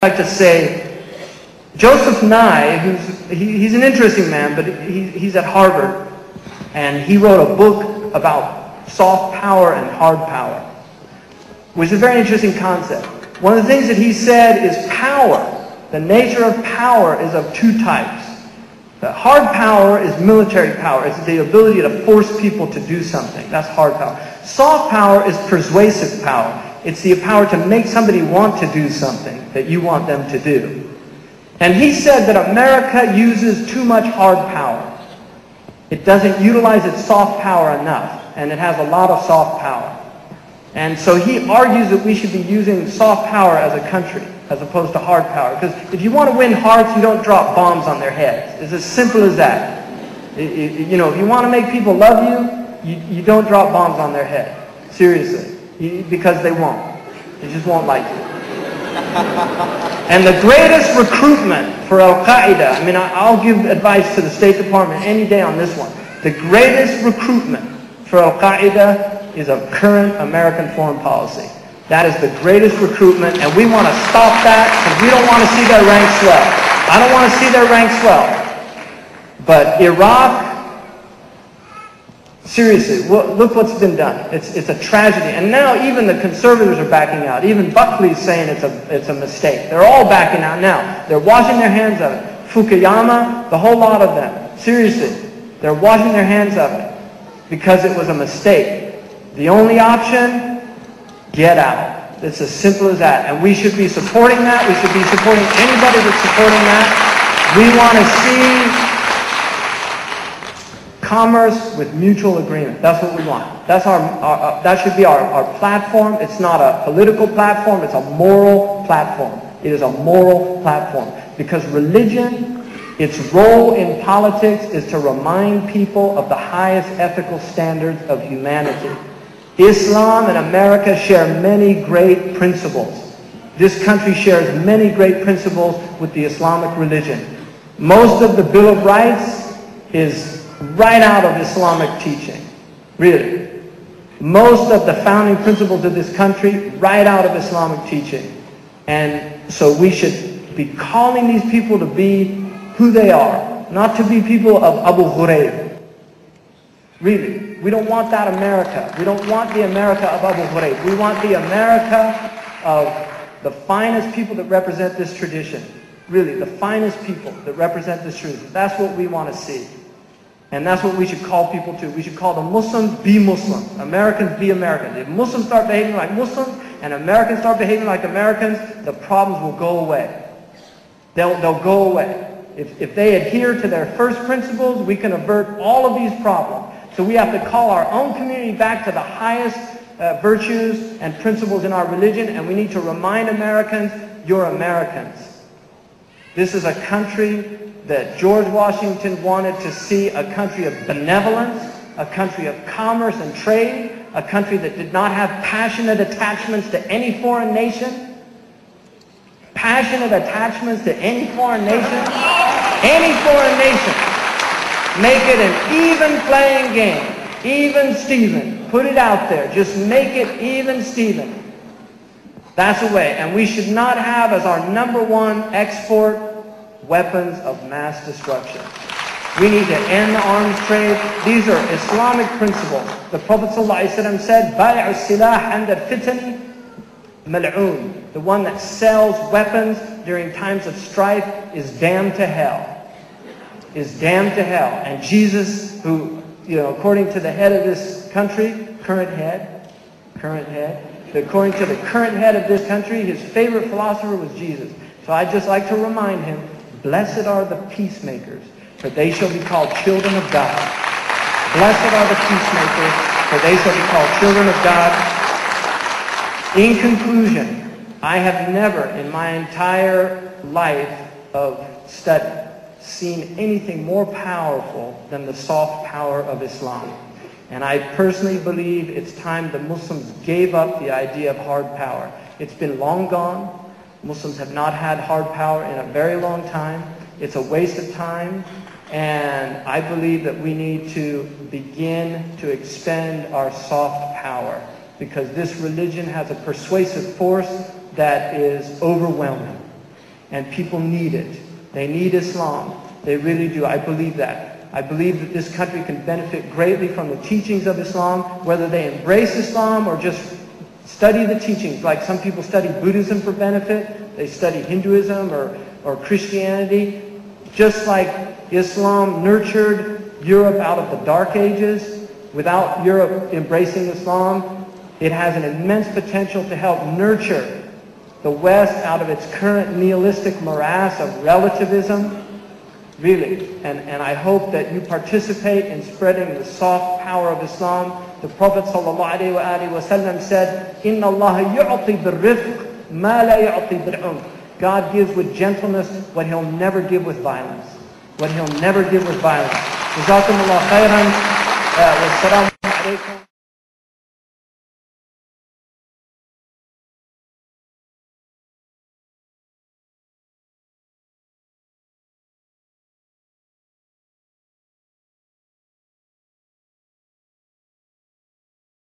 like to say, Joseph Nye, he's an interesting man, but he's at Harvard, and he wrote a book about soft power and hard power, which is a very interesting concept. One of the things that he said is power. The nature of power is of two types. The hard power is military power. It's the ability to force people to do something. That's hard power. Soft power is persuasive power. It's the power to make somebody want to do something that you want them to do. And he said that America uses too much hard power. It doesn't utilize its soft power enough, and it has a lot of soft power. And so he argues that we should be using soft power as a country, as opposed to hard power. Because if you want to win hearts, you don't drop bombs on their heads. It's as simple as that. You know, if you want to make people love you, you don't drop bombs on their head. Seriously. Because they won't. They just won't like you. And the greatest recruitment for Al-Qaeda, I mean, I'll give advice to the State Department any day on this one. The greatest recruitment for Al-Qaeda is a current American foreign policy. That is the greatest recruitment, and we want to stop that because we don't want to see their ranks swell. I don't want to see their ranks swell. But Iraq, seriously, look what's been done. It's a tragedy. And now even the conservatives are backing out. Even Buckley's saying it's a mistake. They're all backing out now. They're washing their hands of it. Fukuyama, the whole lot of them. Seriously, they're washing their hands of it because it was a mistake. The only option, get out. It's as simple as that. And we should be supporting that. We should be supporting anybody that's supporting that. We want to see commerce with mutual agreement. That's what we want. That's that should be our platform. It's not a political platform. It's a moral platform. It is a moral platform. Because religion, its role in politics is to remind people of the highest ethical standards of humanity. Islam and America share many great principles. This country shares many great principles with the Islamic religion. Most of the Bill of Rights is right out of Islamic teaching. Really. Most of the founding principles of this country, right out of Islamic teaching. And so we should be calling these people to be who they are, not to be people of Abu Ghuraib. Really. We don't want that America. We don't want the America of Abu Ghuraib. We want the America of the finest people that represent this tradition. Really, the finest people that represent this tradition. That's what we want to see. And that's what we should call people to. We should call the Muslims be Muslims. Americans be Americans. If Muslims start behaving like Muslims and Americans start behaving like Americans, the problems will go away. They'll go away. If they adhere to their first principles, we can avert all of these problems. So we have to call our own community back to the highest virtues and principles in our religion, and we need to remind Americans, you're Americans. This is a country that George Washington wanted to see, a country of benevolence, a country of commerce and trade, a country that did not have passionate attachments to any foreign nation. Passionate attachments to any foreign nation. Any foreign nation. Make it an even playing game. Even Steven. Put it out there. Just make it even Steven. That's the way. And we should not have as our #1 export weapons of mass destruction. We need to end the arms trade. These are Islamic principles. The Prophet ﷺ said, بَيْعُ السِّلَاحِ عَنْدَ الْفِتَنِ مَلْعُونَ. The one that sells weapons during times of strife is damned to hell. Is damned to hell. And Jesus, who, according to the head of this country, current head, according to the current head of this country, his favorite philosopher was Jesus. So I'd just like to remind him, blessed are the peacemakers, for they shall be called children of God. Blessed are the peacemakers, for they shall be called children of God. In conclusion, I have never in my entire life of study seen anything more powerful than the soft power of Islam. And I personally believe it's time the Muslims gave up the idea of hard power. It's been long gone. Muslims have not had hard power in a very long time. It's a waste of time. And I believe that we need to begin to expend our soft power, because this religion has a persuasive force that is overwhelming. And people need it. They need Islam. They really do. I believe that. I believe that this country can benefit greatly from the teachings of Islam, whether they embrace Islam or just study the teachings. Like some people study Buddhism for benefit. They study Hinduism or Christianity. Just like Islam nurtured Europe out of the Dark Ages, without Europe embracing Islam, it has an immense potential to help nurture the West out of its current nihilistic morass of relativism. Really. And I hope that you participate in spreading the soft power of Islam. The Prophet ﷺ said, إِنَّ اللَّهَ يُعْطِي بِالرِّفْقِ مَا لَا يُعْطِي بِالْعُنْفِ. God gives with gentleness what He'll never give with violence. What He'll never give with violence. جزاكم الله خيرا. والسلام عليكم.